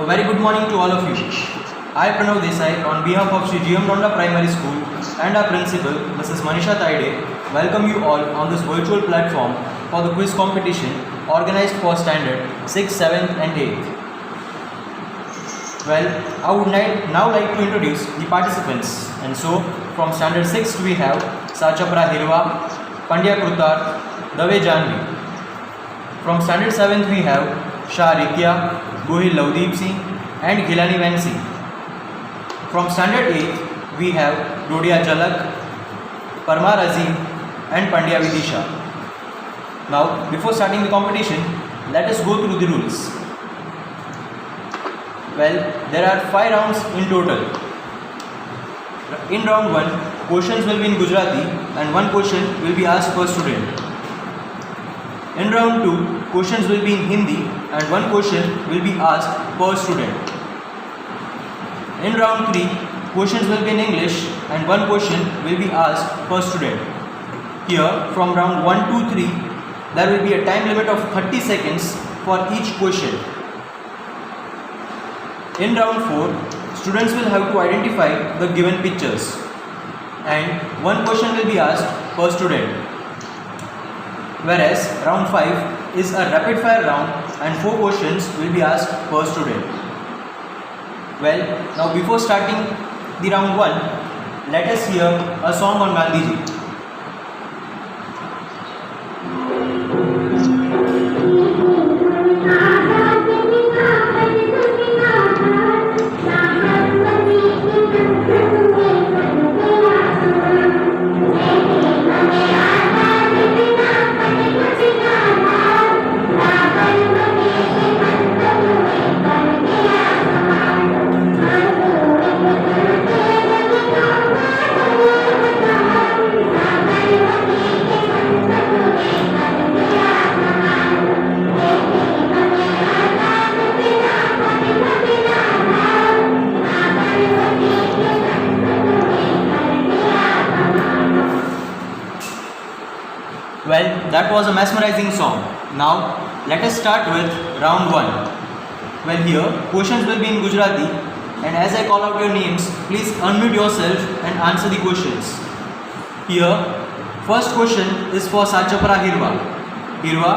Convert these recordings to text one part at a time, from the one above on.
very good morning to all of you. I, Pranav Desai, on behalf of Sri GM Ronda Primary School and our principal, Mrs. Manisha Taide, welcome you all on this virtual platform for the quiz competition organized for standard 6th, 7th and 8th. Well, I would now like to introduce the participants. And so, from standard 6th we have Sachapra Hirva, Pandya Krutar, Dave Janvi. From standard 7th we have Shah Ritya, Gohil Lavdeep Singh and Gilani Vansi. From standard 8th we have Dodia Jalak, Parmar Azim and Pandya Vidisha. Now, before starting the competition, let us go through the rules. Well, there are 5 rounds in total. In round 1, questions will be in Gujarati and 1 question will be asked per student. In round 2, questions will be in Hindi and 1 question will be asked per student. In round 3, questions will be in English and 1 question will be asked per student. Here, from round 1 to 3, there will be a time limit of 30 seconds for each question. In round 4, students will have to identify the given pictures and 1 question will be asked per student. Whereas round 5 is a rapid fire round and 4 questions will be asked per student. Well, now before starting the round 1, let us hear a song on Gandhiji. Well, that was a mesmerizing song. Now, let us start with round 1. Well, here, questions will be in Gujarati and as I call out your names, please unmute yourself and answer the questions. Here, first question is for Sachapra Hirva. Hirva,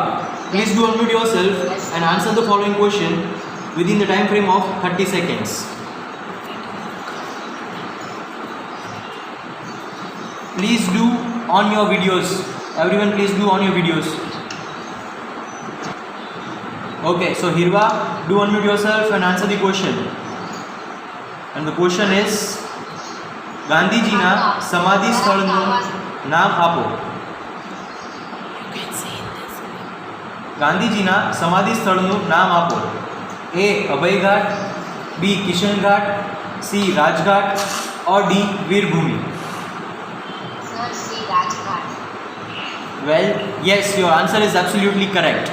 please do unmute yourself and answer the following question within the time frame of 30 seconds. Please do on your videos. Everyone, please do on your videos. Okay, so Hirva, do unmute yourself and answer the question. And the question is, Gandhiji na Samadhi sthalnu naam apo. Gandhiji na Samadhi sthalnu naam apo. A. Abhay Ghat, B. Kishan Ghat, C. Raj Ghat or D. Veer Bhumi. Well, yes, your answer is absolutely correct.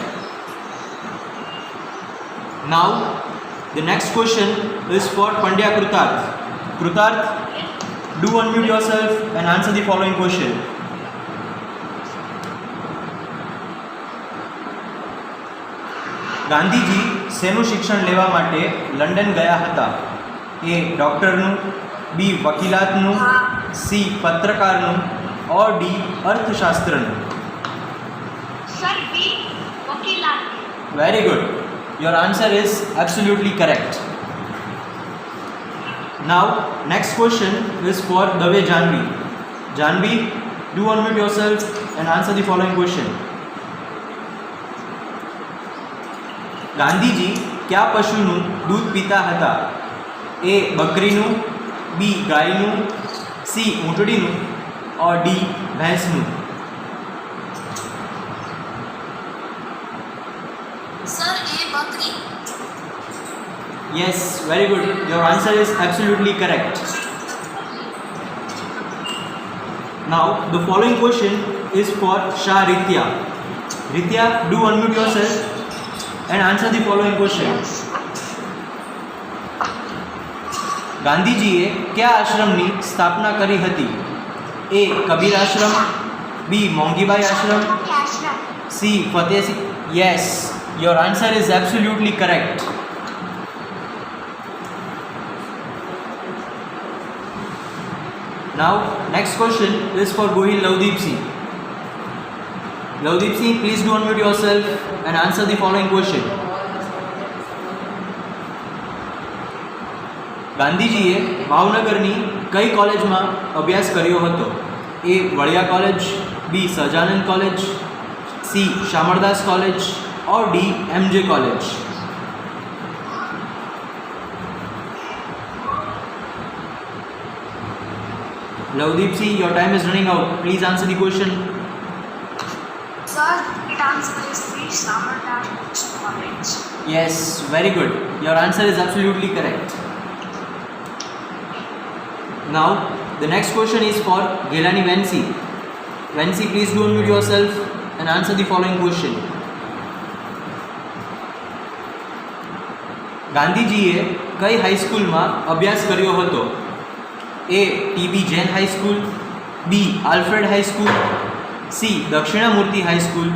Now, the next question is for Pandya Krutarth. Krutarth, do unmute yourself and answer the following question. Gandhiji શેનું શિક્ષણ લેવા માટે London ગયા હતા? A. ડોક્ટરનું, B. વકીલાતનું, C. પત્રકારનું or D. અર્થશાસ્ત્રનું. Sir, B. Wakilat. Very good. Your answer is absolutely correct. Now, next question is for Dave Janvi. Janvi, do unmute yourself and answer the following question. Gandhiji કયા પશુનું દૂધ પીતા હતા? A. બકરીનું, B. ગાયનું, C. ઊંટડીનું or D. ભેંસનું. Sir, A. Bakri. Yes, very good. Your answer is absolutely correct. Now, the following question is for Shah Ritya. Ritya, do unmute yourself and answer the following question. ગાંધીજીએ કયા આશ્રમની સ્થાપના કરી હતી? A. Kabir Ashram, B. મોંઘીબાઈ Ashram, C. Fateh Singh. Yes, your answer is absolutely correct. Now, next question is for Gohil Lavdeep Singh. Lavdeep Singh, please do unmute yourself and answer the following question. ગાંધીજીએ ભાવનગરની કઈ કોલેજમાં અભ્યાસ કર્યો હતો? A Wadia college, B Sahajanand college, C Shamaldas college or D MJ College? Lavdeep Singh, your time is running out. Please answer the question. Sir, it answer is the Samarkand College. Yes, very good. Your answer is absolutely correct. Now, the next question is for Ghelani Vansi. Vansi, please do unmute yourself and answer the following question. ગાંધીજીએ કઈ હાઈસ્કૂલમાં અભ્યાસ કર્યો હતો? A TB Jain high school, B Alfred high school, C Dakshinamurti high school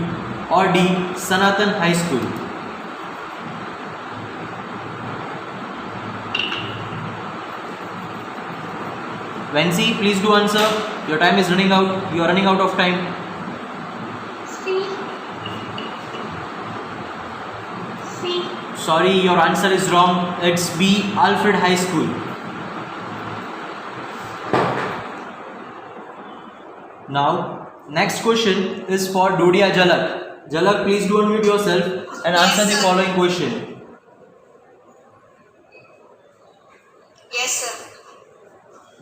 or D Sanatan high school? Vansi, please do answer. Your time is running out. You are running out of time. C. Sorry, your answer is wrong. It's B, Alfred High School. Now, next question is for Dodia Jalak. Jalak, please do unmute yourself and answer the following question. Yes, sir.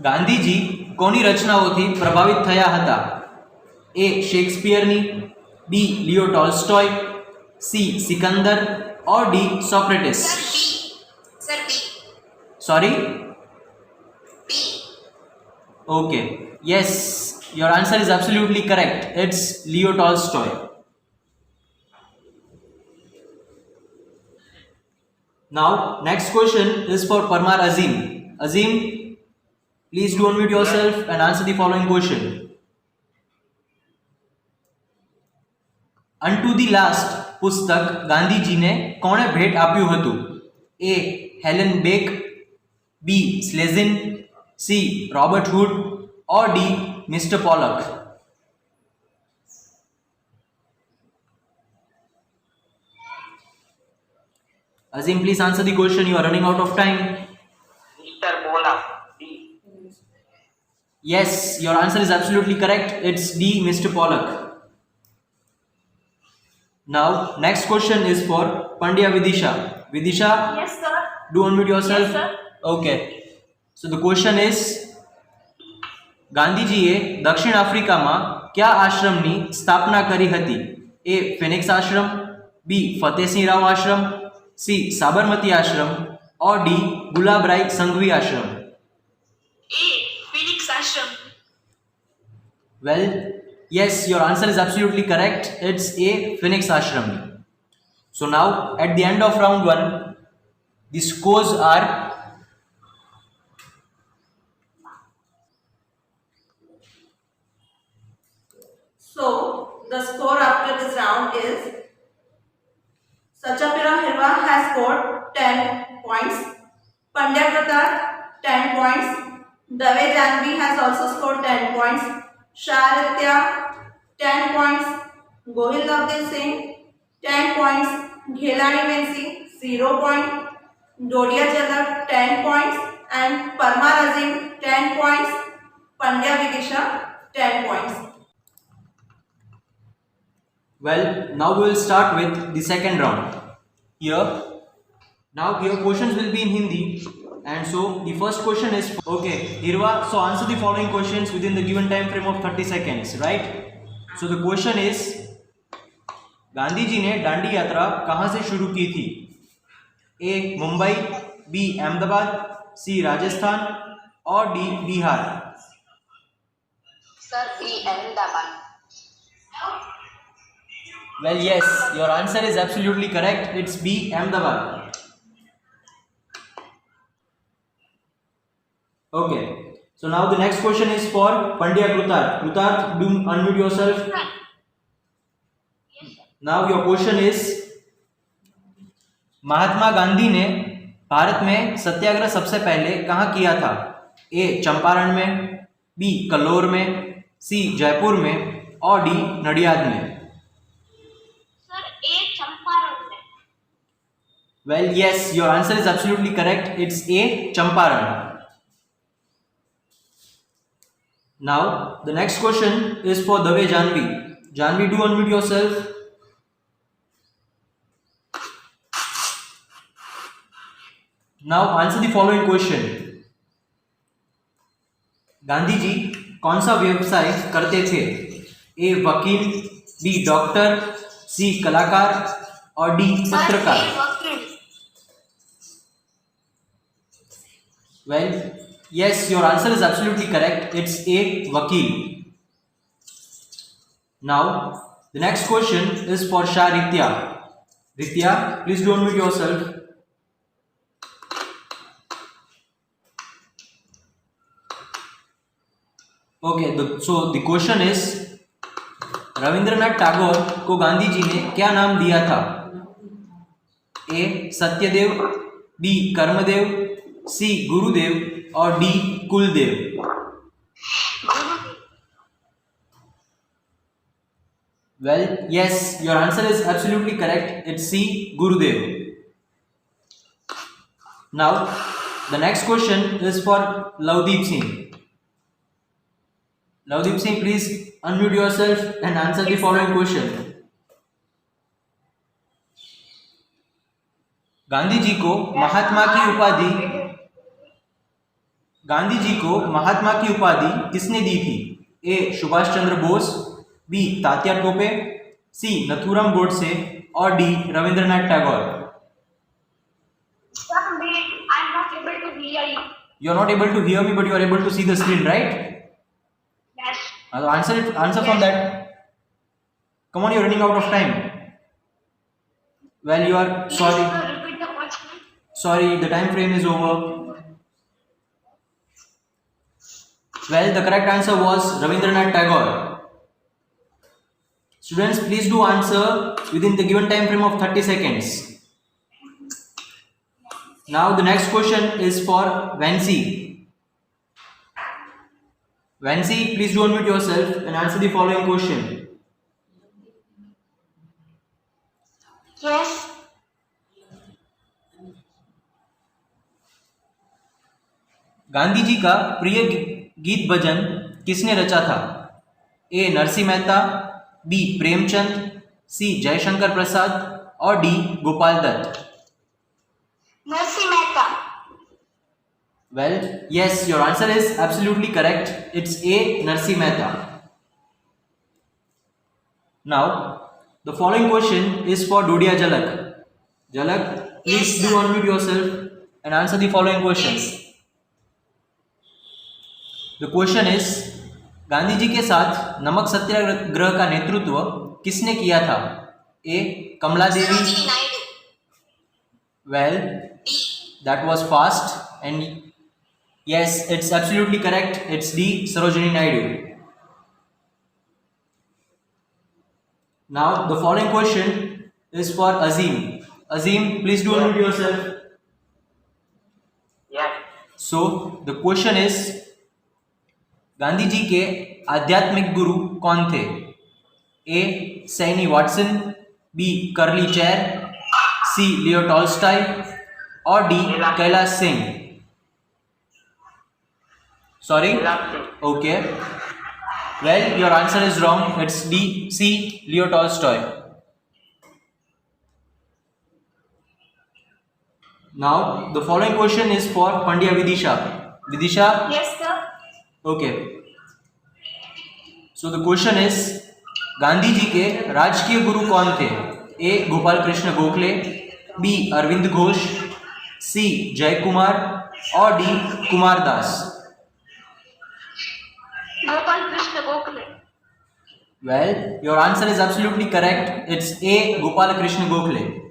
Gandhiji કોની રચનાઓથી પ્રભાવિત થયા હતા? A શેક્સપિયરની, B Leo Tolstoy, C Sikandar or D Socrates? Sir, B. Sir, B. Sorry? B. Okay. Yes, your answer is absolutely correct. It's Leo Tolstoy. Now, next question is for Parmar Azim. Azim, please do unmute yourself and answer the following question. Unto the Last પુસ્તક ગાંધીજીને કોણે ભેટ આપ્યું હતું? A Helen Beck, B Schlesin, C Robert Hood or D mister Polak? Azim, please answer the question. You are running out of time. Mr. Pollock. D. Yes, your answer is absolutely correct. It's D Mr. Pollock. Now, next question is for Pandya Vidisha. Vidisha, Yes, sir. do unmute yourself. Yes, sir. Okay. So the question is, ગાંધીજીએ દક્ષિણ આફ્રિકામાં કયા આશ્રમની સ્થાપના કરી હતી? A Phoenix ashram, B Fatehsinh Rao ashram, C Sabarmati ashram or D Gulabrai Sanghvi ashram? A. Phoenix Ashram. Well, yes, your answer is absolutely correct. It's A Phoenix Ashram. So now at the end of round 1, the scores are So the score after this round is Sachapira Hirva has scored 10 points, Pandya Pratar 10 points, Dave Janvi has also scored 10 points, Sharitya 10 points, Gohil Lavdeep Singh 10 points, Ghelani Vansi 0 point, Dodia Jalak 10 points and Parmar Azim 10 points, Pandya Vidisha 10 points. well. Now we will start with the second round. Here questions will be in Hindi, and so the first question is okay. Hirva, so answer the following questions within the given time frame of 30 seconds, right? So the question is, Gandhi ji ने दांडी यात्रा कहाँ से शुरू की थी? A Mumbai, B Ahmedabad, C Rajasthan और D Bihar? Sir, B. Ahmedabad. Well, yes, your answer is absolutely correct. It's B Ahmedabad. Okay, so now the next question is for Pandya Krutar. Krutar, do unmute yourself. Now your question is, Mahatma Gandhi ने भारत में सत्याग्रह सबसे पहले कहाँ किया था? ए चंपारण में, B कल्लोर में, सी जयपुर में और डी नडियाद में? सर ए चंपारण में। Well, yes, your answer is absolutely correct. It's A, Champaran. Now, the next question is for Dave Janvi. Janvi, do unmute yourself. Now, answer the following question. Gandhi जी कौन सा व्यवसाय करते थे? ए वकील, बी डॉक्टर, सी कलाकार और डी पत्रकार? Well, yes, your answer is absolutely correct. It's A, Vakil. Now, the next question is for Shah Ritya. Ritya, please do unmute yourself. Okay, so the question is, Rabindranath Tagore को गांधी जी ने क्या नाम दिया था? ए Satyadev, B Karmdev, सी गुरुदेव और D Kuldev? Well, yes, your answer is absolutely correct. It's C, Gurudev. Now, the next question is for Lavdeep Singh. Lavdeep Singh, please unmute yourself and answer the following question. Gandhi ji को महात्मा की उपाधि किसने दी थी? A Subhash Chandra Bose, B Tatya Tope, C Nathuram Godse और D Rabindranath Tagore? I'm not able to hear you. You are not able to hear me, but you are able to see the screen, right? Yes. Answer from that. Come on, you are running out of time. Well, you are sorry. Please repeat the question. Sorry, the time frame is over. Well, the correct answer was Rabindranath Tagore. Students, please do answer within the given time frame of 30 seconds. Now, the next question is for Vancy. Vancy, please do unmute yourself and answer the following question. Yes. Gandhi ji का प्रिय गीत भजन किसने रचा था? A Narsinh Mehta, B Premchand, C Jaishankar Prasad और D Gopal Dutt? Narsinh Mehta. Well, yes, your answer is absolutely correct. It's A, Narasimha Mehta. Now, the following question is for Dodia Jalak. Jalak, please Yes, do sir. unmute yourself and answer the following questions. The question is, Gandhi ji के साथ नमक सत्याग्रह का नेतृत्व किसने किया था? ए कमला देवी. Sarojini Naidu. Well, D. that was fast and yes, it's absolutely correct. It's D, Sarojini Naidu. Now, the following question is for Azim. Azim, please do unmute yourself. Yes. So, the question is, Gandhi ji के आध्यात्मिक गुरु कौन थे? ए Saini Watson, B करली chair, सी Leo Tolstoy और D Kailash Singh? Sorry? Okay. Well, your answer is wrong. It's D, C, Leo Tolstoy. Now, the following question is for Pandya Vidisha. Vidisha? Yes, sir. Okay. So, the question is, Gandhi ji के राजकीय गुरु कौन थे? A Gopal Krishna Gokhale, B Arvind Ghosh, C Jai Kumar और D Kumar Das? Gopal Krishna Gokhale. Well, your answer is absolutely correct. It's A, Gopal Krishna Gokhale.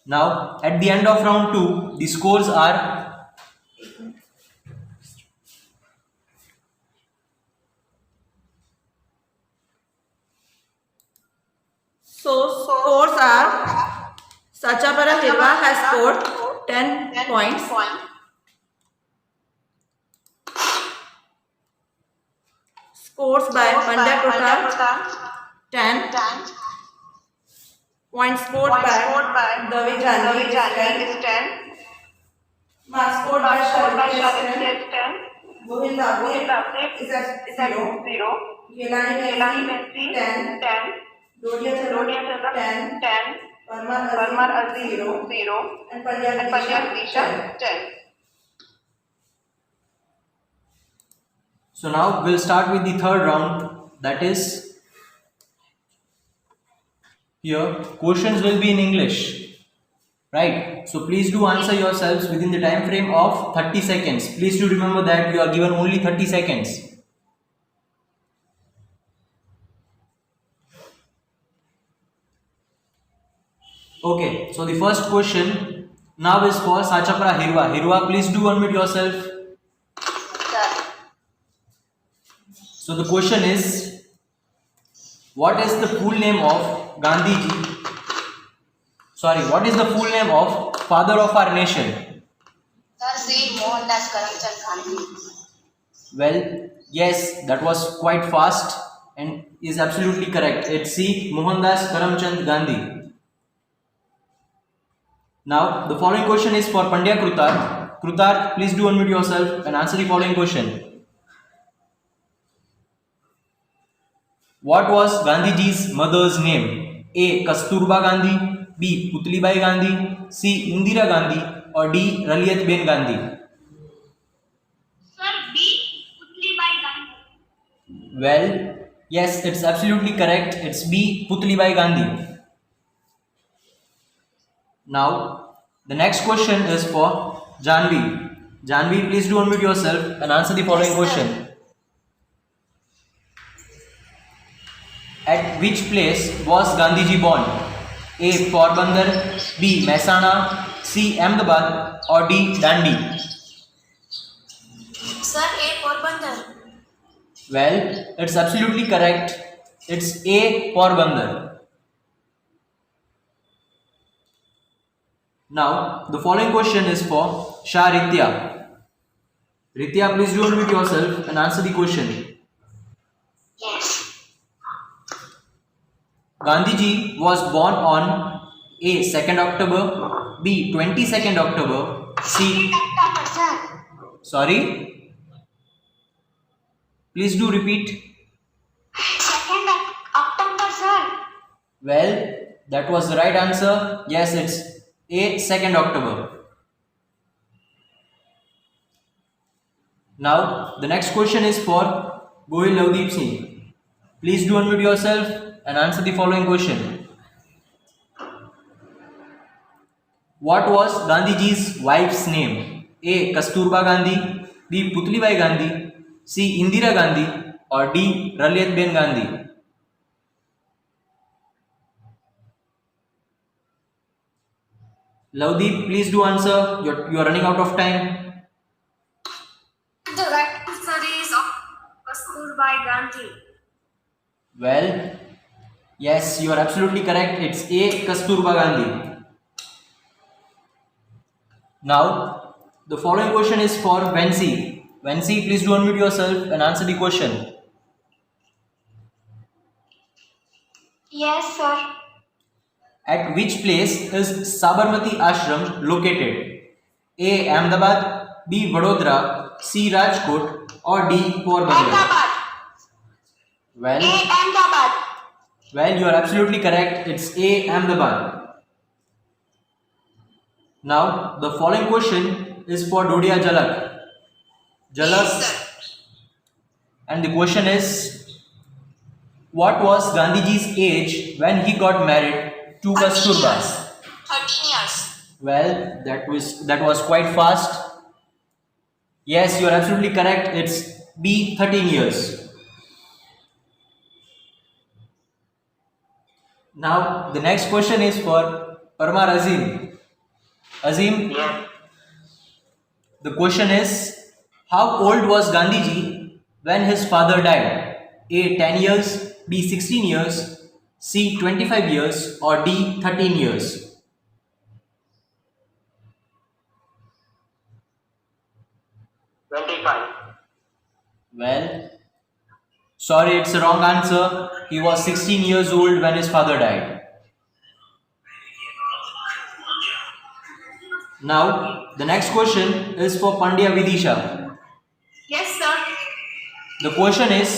Now, at the end of round 2, the scores are So scores are Sachapara Hirva has scored 10 points. Scores by Pandya Pratap 10. Points scored by Dave Janvi is 10. Marks scored by Shalit is 10. Gohil Lavde is at 0. Yelani Messi 10. Dodia Chalak 10. Parmar Azim 0. And Pandya Disha 10. So now we'll start with the third round, that is here questions will be in English, right? So please do answer yourselves within the time frame of 30 seconds. Please do remember that you are given only 30 seconds. Okay, so the first question now is for Sachapra Hirwa. Hirwa, please do unmute yourself. So the question is, what is the full name of Gandhiji? Sorry, what is the full name of father of our nation? Sir, C. Mohandas Karamchand Gandhi. Well, yes, that was quite fast and is absolutely correct. It's C. Mohandas Karamchand Gandhi. Now, the following question is for Pandya Krutar. Krutar, please do unmute yourself and answer the following question. What was Gandhiji's mother's name? A. Kasturba Gandhi, B. Putlibai Gandhi, C. Indira Gandhi, or D. Raliat-ben Gandhi? Sir, B. Putlibai Gandhi. Well, yes, it's absolutely correct. It's B. Putlibai Gandhi. Now, the next question is for Janvi. Janvi, please do unmute yourself and answer the following question. At which place was Gandhiji born? A. Porbandar, B. Mehsana, C. Ahmedabad, or D. Dandi? Sir, A. Porbandar. Well, it's absolutely correct. It's A. Porbandar. Now, the following question is for Shah Ritya. Ritya, please do unmute yourself and answer the question. Yes. Gandhiji was born on A. 2nd October, B. 22nd October, C. October, sir. Sorry? Please do repeat. 2nd October, sir. Well, that was the right answer. Yes, it's A. 2nd October. Now, the next question is for Gohil Lavdeep Singh. Please do unmute yourself and answer the following question. What was Gandhiji's wife's name? A. Kasturba Gandhi, B. Putlibai Gandhi, C. Indira Gandhi, or D. Raliat-ben Gandhi? Lavdeep, please do answer. You are running out of time. The right answer is Kasturba Gandhi. Well, yes, you are absolutely correct. It's A. Kasturba Gandhi. Now, the following question is for Vensi. Vensi, please do unmute yourself and answer the question. Yes, sir. At which place is Sabarmati Ashram located? A. Ahmedabad, B. Vadodara, C. Rajkot, or D. Porbandar? Ahmedabad. Well, A. Ahmedabad. well, you are absolutely correct. It's A. Ahmedabad. Now, the following question is for Dodia Jalak. Jalak, Yes, sir. and the question is, what was Gandhiji's age when he got married to 13 Kasturba? years. 13 years. Well, that was quite fast. Yes, you are absolutely correct. It's B. 13 years. Now, the next question is for Parmar Azim. Azim, Yes. the question is, how old was Gandhiji when his father died? A. 10 years, B. 16 years, C. 25 years, or D. 13 years? 25. Well, Sorry, it's a wrong answer. He was 16 years old when his father died. Now, the next question is for Pandya Vidisha. Yes, sir. The question is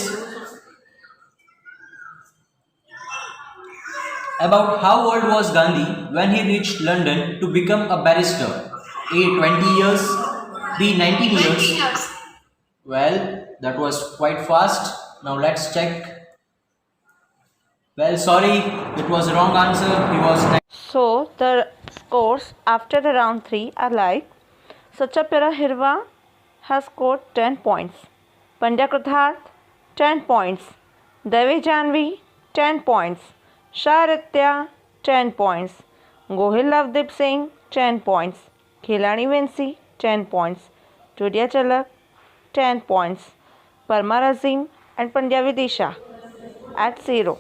about how old was Gandhi when he reached London to become a barrister? A. 20 years, B. 19 20 years. years. Well, that was quite fast. Now let's check. Well, sorry, it was a wrong answer. He was So the scores after the round 3 are like Sachapyara Hirva has scored 10 points, Pandya Krutarth 10 points, Devi Janvi 10 points, Sharitya 10 points, Gohil Lavdeep Singh 10 points, Khilani Vinci 10 points, Judia Chalak 10 points, Parmar Azim and Pandya Vidisha at 0.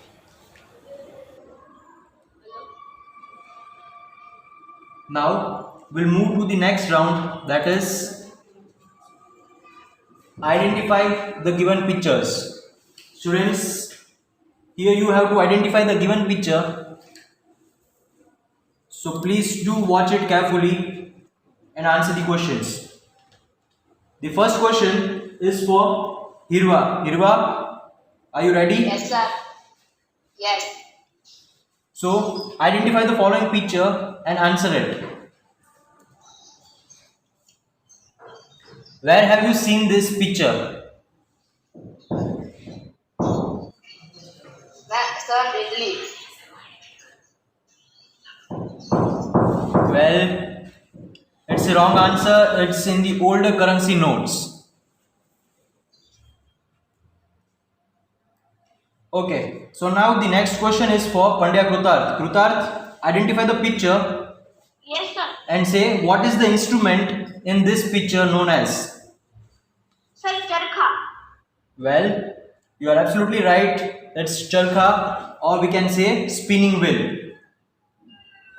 Now we'll move to the next round, that is identify the given pictures. Students, here you have to identify the given picture. So please do watch it carefully and answer the questions. The first question is for Hirva. Hirva, are you ready? Yes, sir. Yes. So identify the following picture and answer it. Where have you seen this picture? Sir, Italy. Well, it's a wrong answer. It's in the older currency notes. Okay, so now the next question is for Pandya Krutarth. Krutarth, identify the picture Yes, sir. and say what is the instrument in this picture known as? Sir, Charkha. Well, you are absolutely right. It's charkha, or we can say spinning wheel.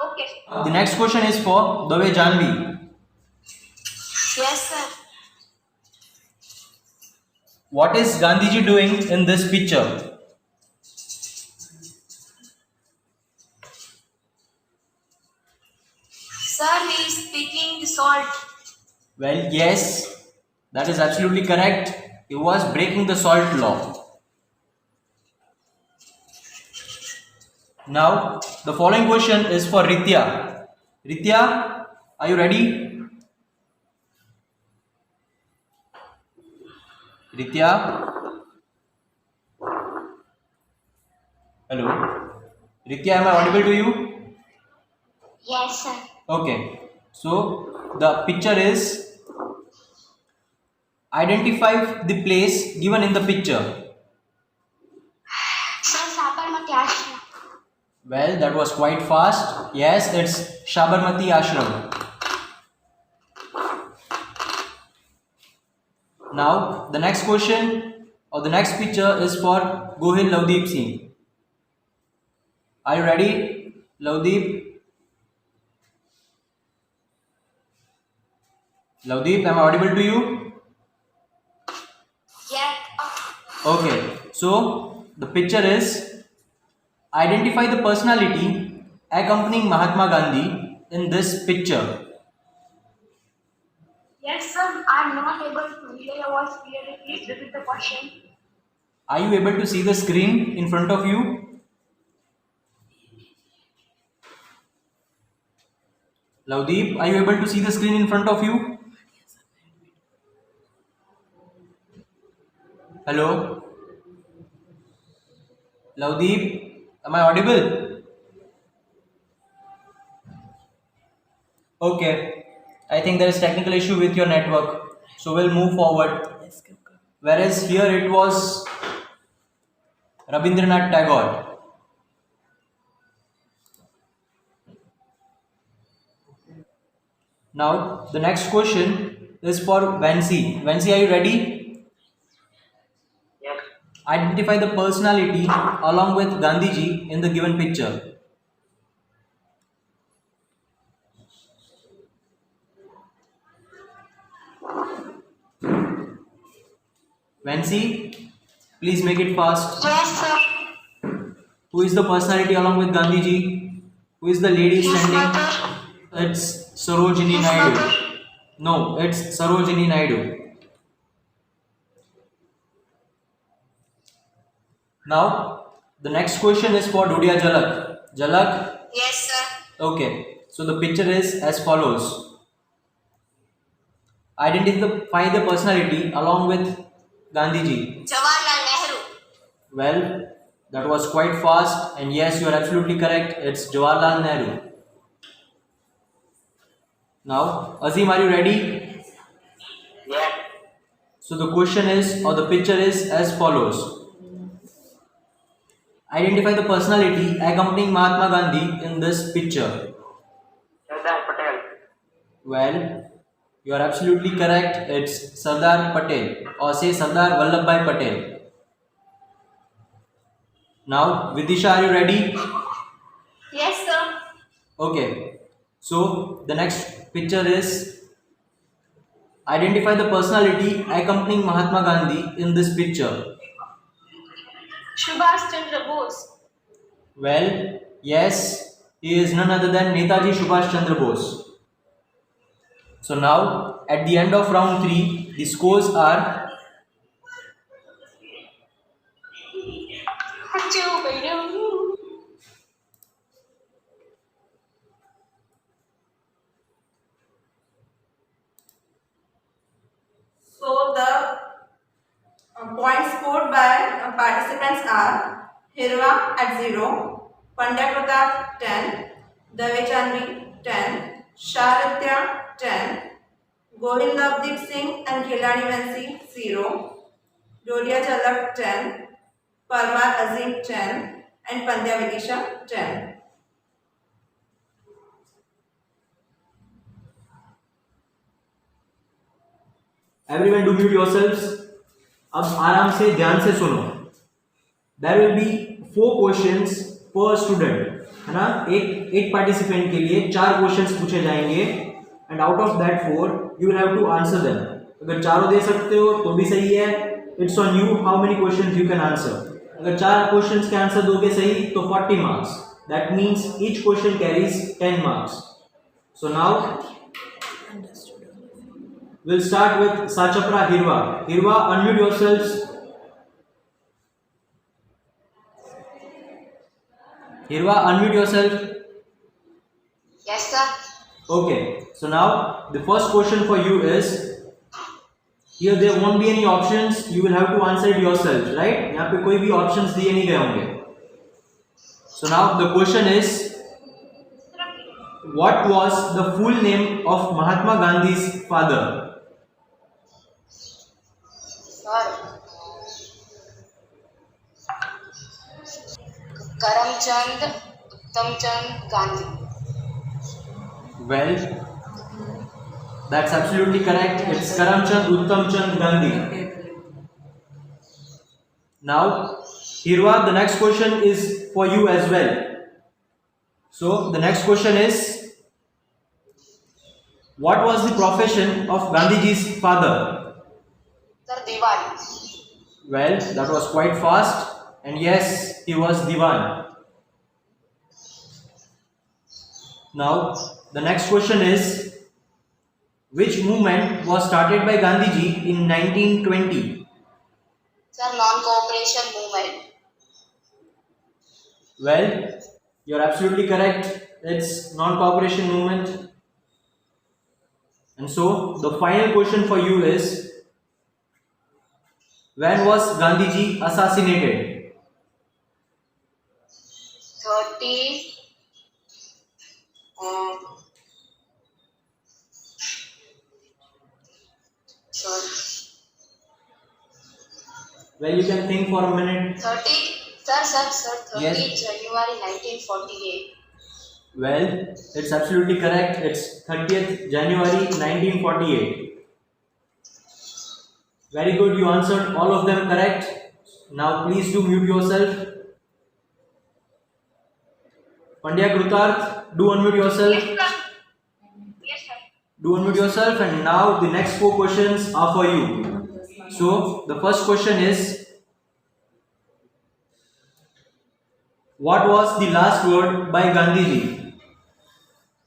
Okay. The next question is for Dave Janvi. Yes, sir. What is Gandhiji doing in this picture? Sir, he is picking the salt. Well, yes, that is absolutely correct. He was breaking the salt law. Now, the following question is for Ritya. Ritya, are you ready? Ritya? Hello? Ritya, am I audible to you? Yes, sir. Okay, so the picture is identify the place given in the picture. Sir, Sabarmati Ashram. Well, that was quite fast. Yes, it's Sabarmati Ashram. Now, the next question or the next picture is for Gohil Lavdeep Singh. Are you ready, Lavdeep? Lavdeep, am I audible to you? Yes. Okay, so the picture is identify the personality accompanying Mahatma Gandhi in this picture. Yes, sir. I am not able to hear your voice clearly. Please repeat the question. Are you able to see the screen in front of you? Lavdeep, are you able to see the screen in front of you? Hello? Lavdeep, am I audible? Okay, I think there is technical issue with your network, so we'll move forward. Whereas here it was Rabindranath Tagore. Now, the next question is for Vancy. Vancy, are you ready? Yes. Identify the personality along with Gandhiji in the given picture. Vancy? Please make it fast. Yes, sir. Who is the personality along with Gandhiji? Who is the lady His standing? mother. It's Sarojini His Naidu. mother. No, it's Sarojini Naidu. Now, the next question is for Dudia Jalak. Jalak, Yes, sir. okay. So the picture is as follows. Identify the personality along with Gandhiji. Jawaharlal Nehru. Well, that was quite fast, and yes, you are absolutely correct. It's Jawaharlal Nehru. Now, Azim, are you ready? Yes. So the question is, or the picture is as follows. Identify the personality accompanying Mahatma Gandhi in this picture. Sardar Patel. Well, you are absolutely correct. It's Sardar Patel, or say Sardar Vallabhbhai Patel. Now, Vidisha, are you ready? Yes, sir. Okay. So the next picture is identify the personality accompanying Mahatma Gandhi in this picture. Subhash Chandra Bose. Well, yes, he is none other than Netaji Subhash Chandra Bose. So now, at the end of round 3, the scores are Achoo, baby. So the points scored by participants are Hirva at 0, Pandya Pratap 10, Dave Janvi 10, Sharatya 10, Govind Lavdeep Singh and Khilani Vansi 0, Dodia Jalak 10, Parmar Azim 10 and Pandya Vidisha 10. everyone do mute yourselves. अब आराम से ध्यान से सुनो. There will be 4 questions per student, है ना? एक participant के लिए 4 क्वेश्चंस पूछे जाएंगे and out of that 4 you will have to answer them. अगर चारों दे सकते हो तो भी सही है. It's on you how many questions you can answer. अगर 4 क्वेश्चंस के आंसर दोगे सही तो 40 marks. That means each question carries 10 marks. So now we'll start with Sachapra Hirva. Hirva, unmute yourselves. Hirva, unmute yourself. Yes, sir. Okay. So now the first question for you is, here there won't be any options. You will have to answer it yourself, right? यहाँ पे कोई भी options दिए नहीं गए होंगे. So now the question is, what was the full name of Mahatma Gandhi's father? Sir. Karamchand Uttamchand Gandhi. Well, that's absolutely correct. It's Karamchand Uttamchand Gandhi. Now, Hirva, the next question is for you as well. So, the next question is, what was the profession of Gandhiji's father? Sir, Diwali. Well, that was quite fast. And yes, he was Diwan. Now, the next question is, which movement was started by Gandhiji in 1920? Sir, non-cooperation movement. Well, you're absolutely correct. It's non-cooperation movement. And so, the final question for you is, when was Gandhiji assassinated? 30. Sorry. Well, you can think for a minute. 30. Sir. 30 Yes. January 1948. Well, it's absolutely correct. It's 30th January 1948. Very good. You answered all of them correct. Now, please do mute yourself. Pandya Krutarth, do unmute yourself. Yes, sir. Yes, sir. Do unmute yourself. And now the next 4 questions are for you. So, the first question is, What was the last word by Gandhiji?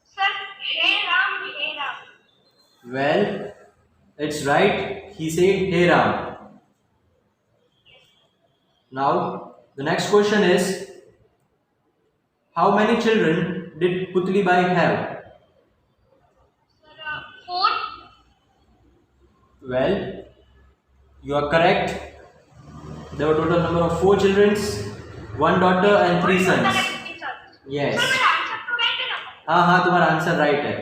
Sir, Hey Ram, Hey Ram. Well, it's right. He said, Hey Ram. Now, the next question is, how many children did Putli Bai have? Sir, 4. Well, you are correct. There were total number of 4 children, 1 daughter and 3 sons. Yes. Sir, मेरा answer तो right है ना? हाँ हाँ, तुम्हारा answer right है.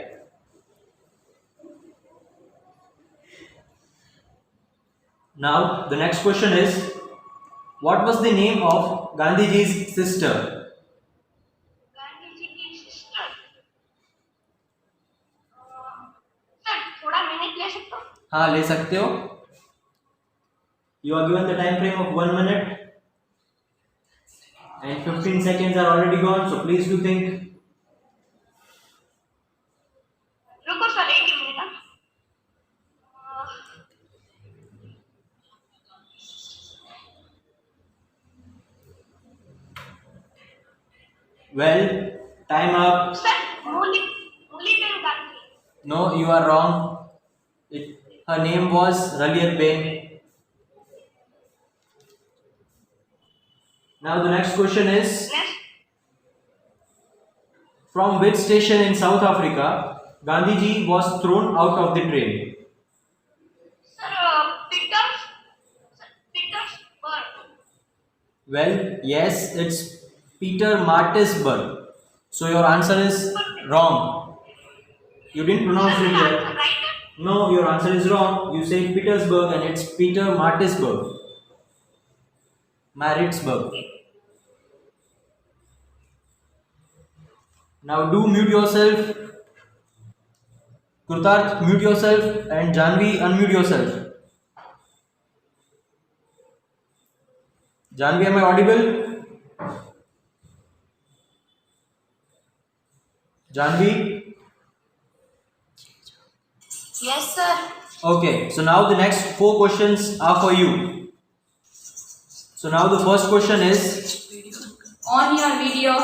Now, the next question is, what was the name of Gandhiji's sister? Gandhi ji की sister. Sir, थोड़ा मिनट ले सकता हूँ? हाँ, ले सकते हो. You are given the time frame of 1 minute and 15 seconds are already gone, so please do think. रुको सर, एक ही मिनट. Well, time up. Sir, Muralidhar Gandhi. No, you are wrong. Her name was Raliat Bain. Now the next question is, Next. from which station in South Africa Gandhiji was thrown out of the train? Sir, Petersburg. Well, yes, it's Peter Martinsburg. So your answer is wrong. You didn't pronounce Sir, it मेरा well. Answer right है? No, your answer is wrong. You said Petersburg and it's Peter Martinsburg. Maritzburg. Now do mute yourself. Kurtarth, mute yourself, and Janvi, unmute yourself. Janvi, am I audible? Janvi? Yes, sir. Okay, so now the next 4 questions are for you. So now the first question is, On your video.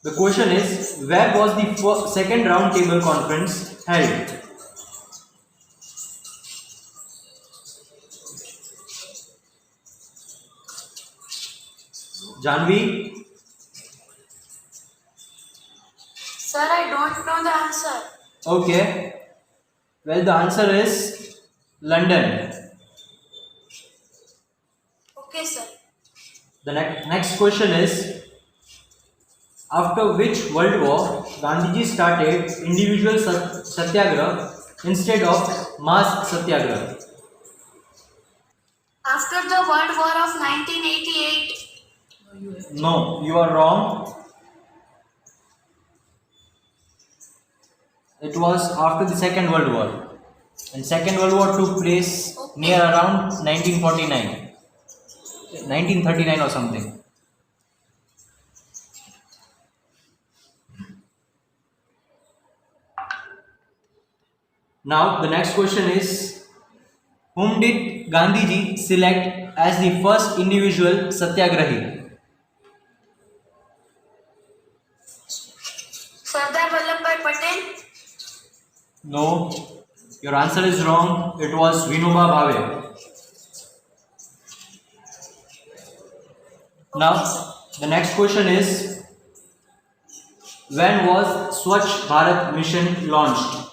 the question is, where was the second round table conference held? Janvi? Sir, I don't know the answer. Okay. Well, the answer is London. Okay, sir. The next question is, after which World War Gandhiji started individual satyagrah instead of mass satyagrah? After the World War of 1988. No, you are wrong. It was after the Second World War. And Second World War took place near around 1949. 1939 or something. Now the next question is, whom did Gandhiji select as the first individual satyagrahi? Sardar Vallabhbhai Patel. No, your answer is wrong. It was Vinoba Bhave. Now, the next question is, when was Swachh Bharat Mission launched?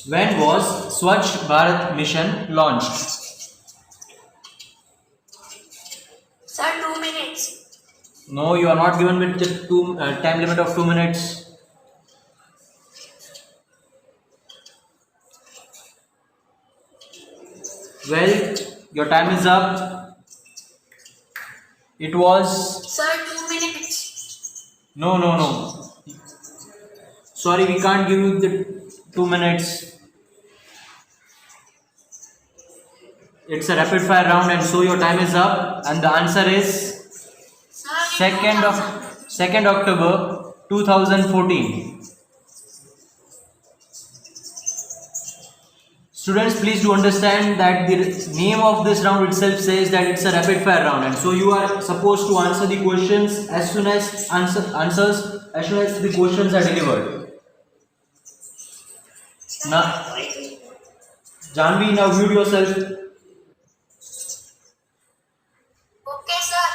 When was Swachh Bharat Mission launched? Sir, 2 minutes. No, you are not given with the time limit of 2 minutes. Well, your time is up. It was Sir, 2 minutes. no. Sorry, we can't give you the 2 minutes. It's a rapid fire round, and so your time is up. And the answer is Sir, 2nd October 2014. Students, please do understand that the name of this round itself says that it's a rapid fire round, and so you are supposed to answer the questions as soon as the questions are delivered. Now, Janvi, now mute yourself. Okay, sir.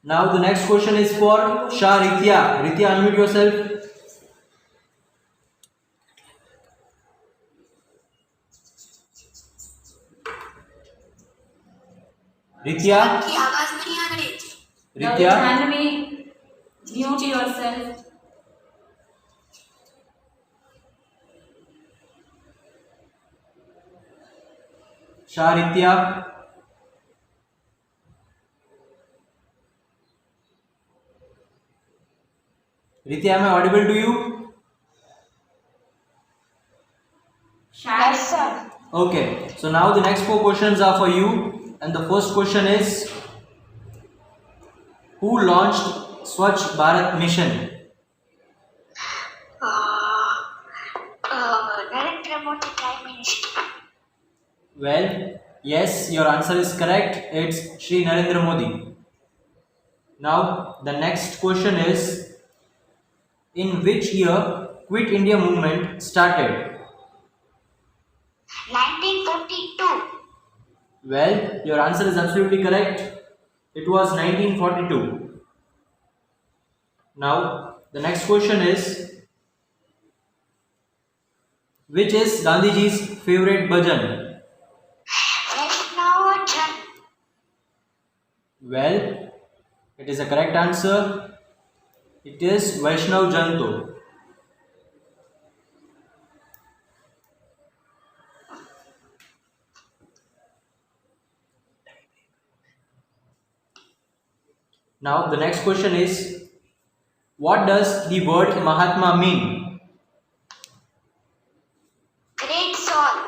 Now the next question is for Shah Ritya. Ritya, unmute yourself. Ritya, की आवाज नहीं आ रही। Ritya, Janvi, mute yourself. Shah Ritya. Ritya, am I audible to you? Yes, sir. Okay, so now the next four questions are for you, and the first question is: who launched Swachh Bharat mission? Narendra Modi, Prime Minister. Well, yes, your answer is correct. It's Shri Narendra Modi. Now, the next question is: in which year Quit India movement started? 1942. Well, your answer is absolutely correct. It was 1942. Now, the next question is: which is Gandhiji's favorite bhajan? Vaishnava Jan. Well, it is a correct answer. It is Vaishnav Janto. Now, the next question is: what does the word Mahatma mean? Great Soul.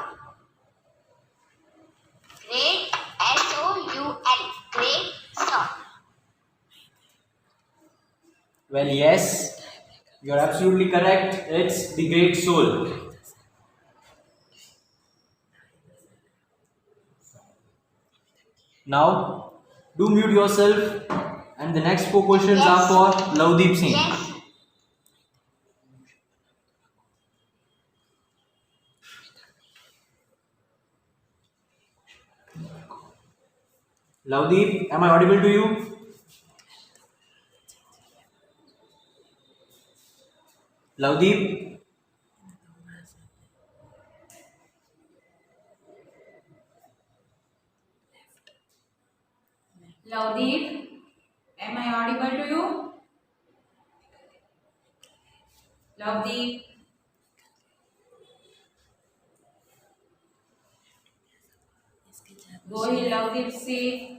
Great S-O-U-L. Great Soul. Well, yes, you're absolutely correct. It's the great soul. Now, do mute yourself, and the next four questions are for Lavdeep Singh. Yes. Lavdeep, am I audible to you? Lavdeep? Lavdeep, am I audible to you? Lavdeep. Gohil, Lavdeep, see.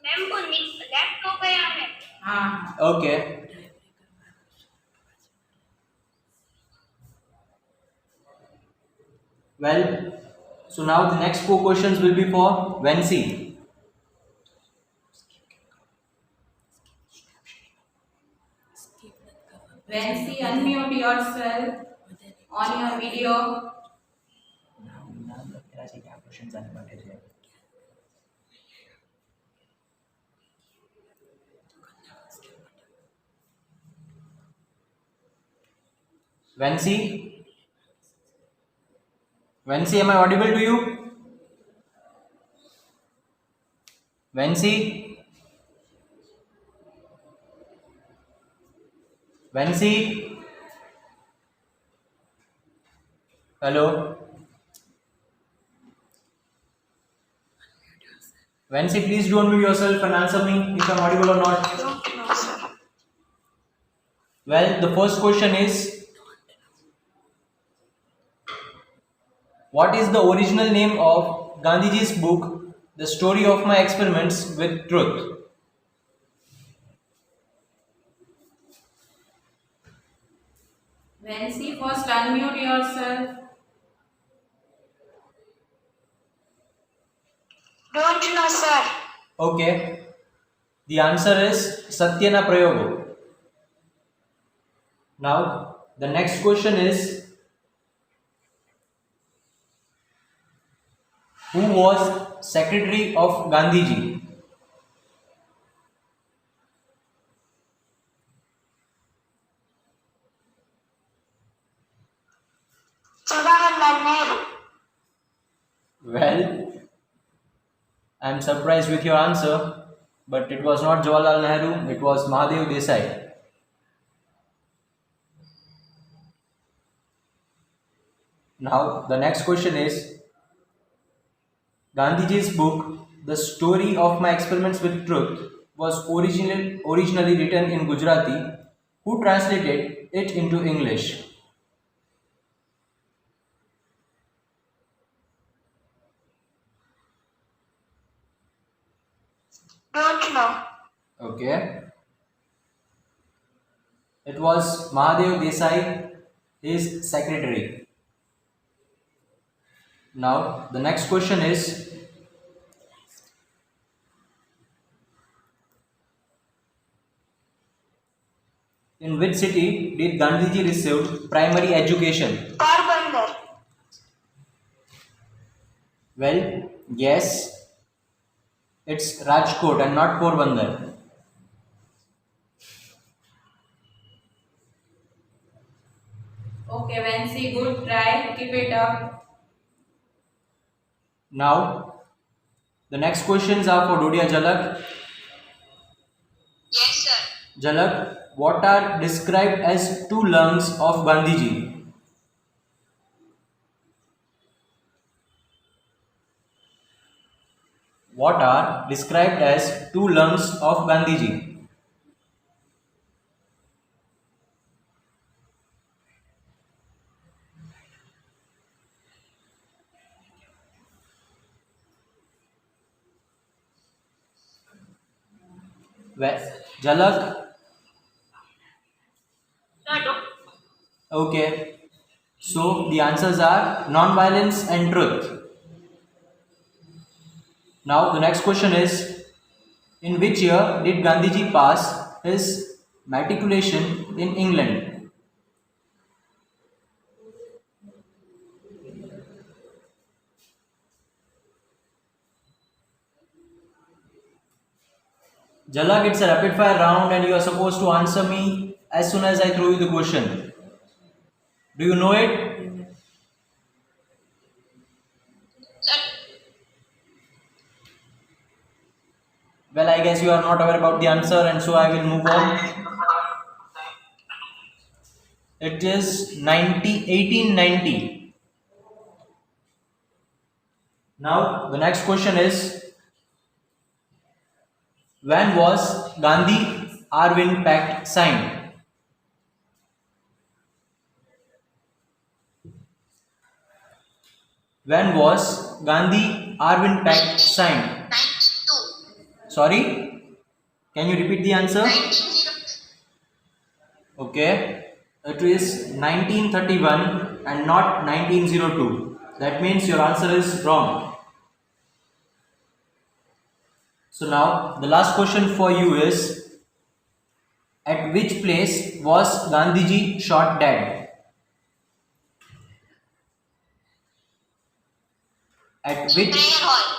Ma'am को laptop गया है। हाँ. Okay. Well, so now the next four questions will be for Vensi. Vensi, unmute yourself on your video. Vensi? Vensi, am I audible to you? Vensi? Vensi? Hello? Vensi, please do unmute yourself and answer me if I'm audible or not. Don't know, sir. Well, the first question is: what is the original name of Gandhiji's book, The Story of My Experiments with Truth? Vensi, first unmute yourself. Okay. The answer is Satyana Prayogo. Now, the next question is, who was secretary of Gandhiji? Jawaharlal Nehru. Well, I'm surprised with your answer, but it was not Jawaharlal Nehru, it was Mahadev Desai. Now, the next question is, Gandhiji's book, The Story of My Experiments with Truth, was originally written in Gujarati. Who translated it into English? Don't know. Okay. It was Mahadev Desai, his secretary. Now, the next question is, in which city did Gandhiji receive primary education? Porbandar. Well, yes, it's Rajkot and not Porbandar. Okay, Vancy, good try. Keep it up. Now, the next questions are for Dodia Jalak. Yes, sir. Jalak, what are described as two lungs of Gandhiji? What are described as two lungs of Gandhiji? Well, Jalak, okay. So the answers are non-violence and truth. Now the next question is, in which year did Gandhiji pass his matriculation in England? Jalak, it's a rapid fire round and you are supposed to answer me as soon as I throw you the question. Do you know it? Well, I guess you are not aware about the answer and so I will move on. It is 1890. Now, the next question is, when was Gandhi-Arvind Pact signed? When was Gandhi-Arvind Pact signed? 92. Sorry? Can you repeat the answer? 1902. Okay. It is 1931 and not 1902. That means your answer is wrong. So now the last question for you is, at which place was Gandhiji shot dead? At which Prayer hall.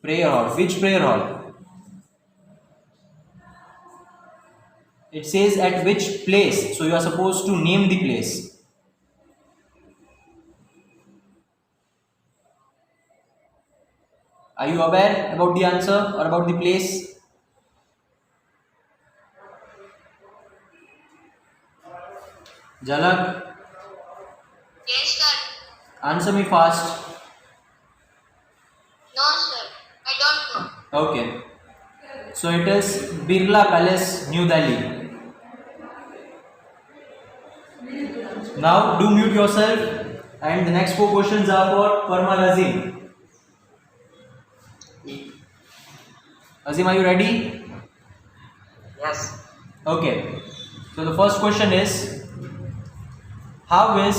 prayer hall? Which prayer hall? It says at which place, so you are supposed to name the place. Are you aware about the answer or about the place? Jalak, Yes, sir. answer me fast. No, sir. I don't know. Okay. So it is Birla Palace, New Delhi. Now do mute yourself and the next four questions are for Parma Azim. Azim, are you ready? Yes. Okay. So the first question is, how is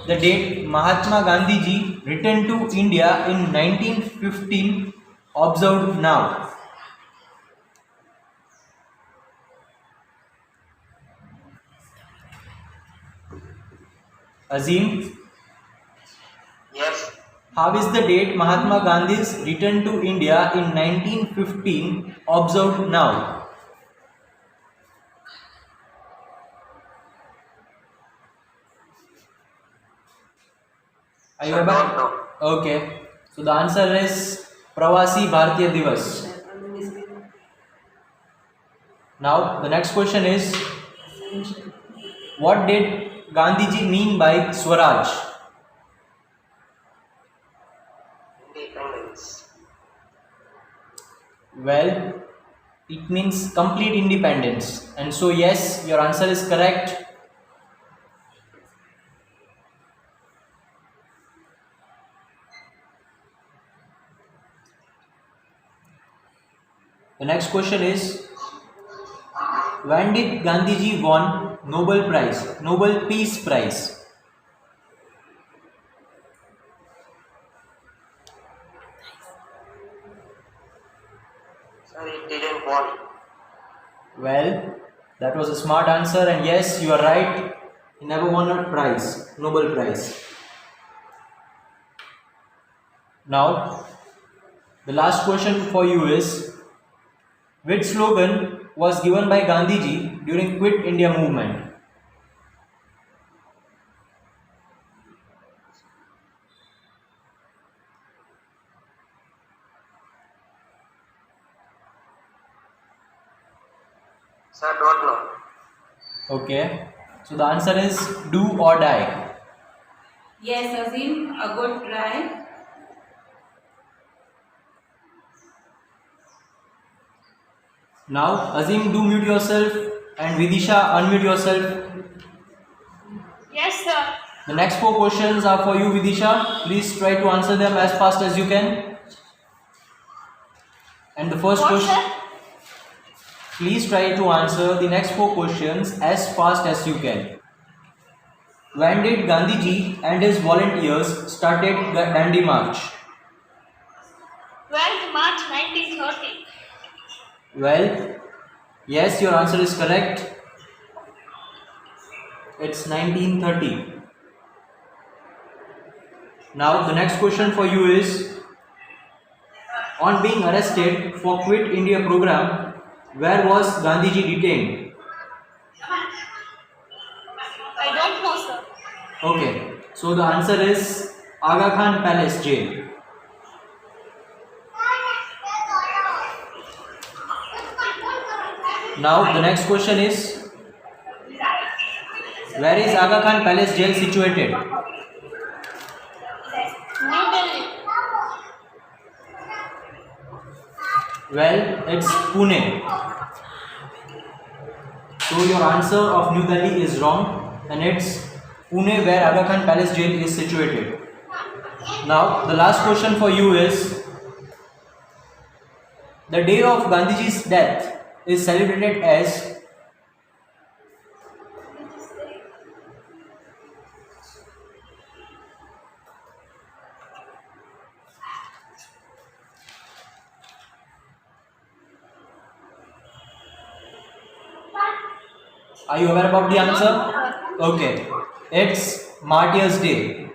the date Mahatma Gandhi ji returned to India in 1915 observed now? Azim, Yes. how is the date Mahatma Gandhi's return to India in 1915 observed now? Are you Sir, able? don't know. Okay. So the answer is Pravasi Bharatiya Divas. Now the next question is, what did Gandhiji mean by Swaraj? Independence. Well, it means complete independence. And so yes, your answer is correct. The next question is, when did Gandhiji won Nobel Peace Prize? Sir, it didn't want. Well, that was a smart answer, and yes, you are right. He never won a prize, Nobel Prize. Now, the last question for you is, which slogan was given by Gandhiji during Quit India movement? Sir, don't know. Okay, so the answer is do or die. Yes, Azim, a good try. Now, Azim, do mute yourself, and Vidisha, unmute yourself. Yes, sir. The next 4 questions are for you, Vidisha. Please try to answer them as fast as you can. And the first What, question, sir? please try to answer the next 4 questions as fast as you can. When did Gandhiji and his volunteers started Dandi March? 12th March 1930. Well, yes, your answer is correct. It's 1930. Now, the next question for you is, on being arrested for Quit India program, where was Gandhiji detained? I don't know, sir. Okay, so the answer is Aga Khan Palace Jail. Now, the next question is, where is Aga Khan Palace Jail situated? New Delhi. Well, it's Pune. So your answer of New Delhi is wrong, and it's Pune where Aga Khan Palace Jail is situated. Now, the last question for you is, the day of Gandhiji's death is celebrated as Are you aware about the answer? Okay, it's Martyrs Day.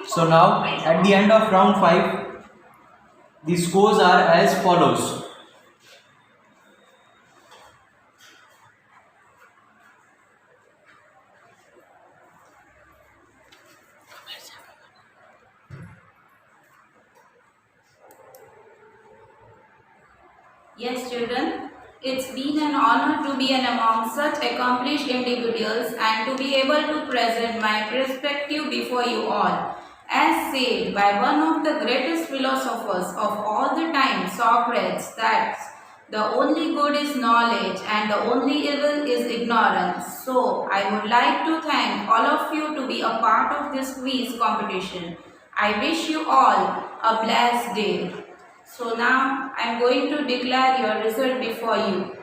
So now, at the end of round 5, the scores are as follows. Yes, children, it's been an honor to be among such accomplished individuals and to be able to present my perspective before you all. As said by one of the greatest philosophers of all the time, Socrates, that the only good is knowledge and the only evil is ignorance. So, I would like to thank all of you to be a part of this quiz competition. I wish you all a blessed day. So now I am going to declare your result before you.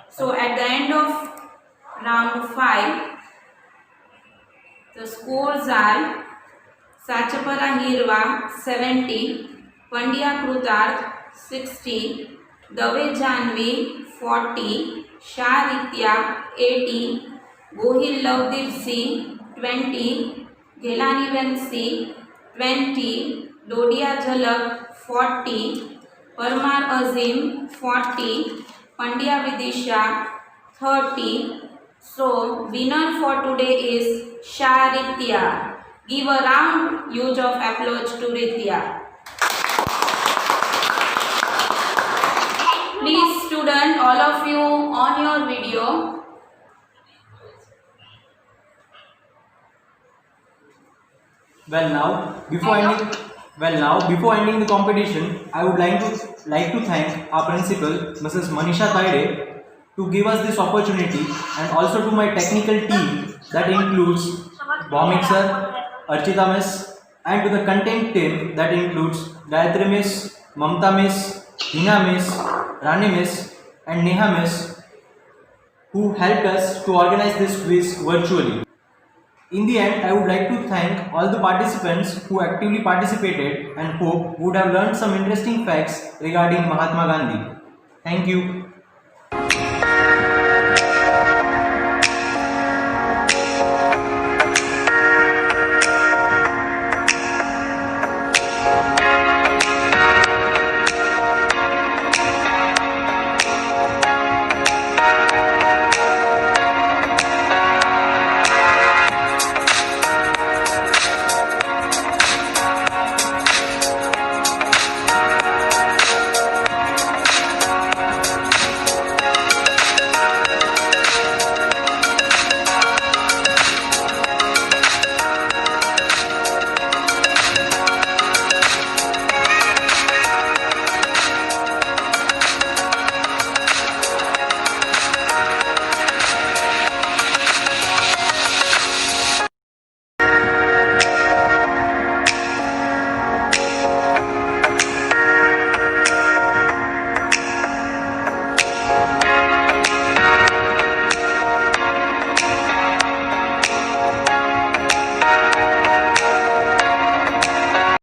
So at the end of round 5, The scores are Sachapara Hirva 70, Pandya Krutarth 60, Dave Janvi 40, Shah Ritya 80, Gohil Lavdeep C 20, Ghelani Vensi 20, Dodia Jhalak 40, Parmar Azim 40, Pandya Vidisha 30. So, winner for today is Shah Ritya. Give a round huge of applause to Ritya. Please student, all of you on your video. Before ending the competition, I would like to thank our principal, Mrs. Manisha Taide, to give us this opportunity, and also to my technical team that includes Bhaumik sir, Archita miss, and to the content team that includes Gayatri miss, Mamta miss, Hina miss, Rani miss, and Neha miss, who helped us to organize this quiz virtually. In the end, I would like to thank all the participants who actively participated and hope would have learned some interesting facts regarding Mahatma Gandhi. Thank you.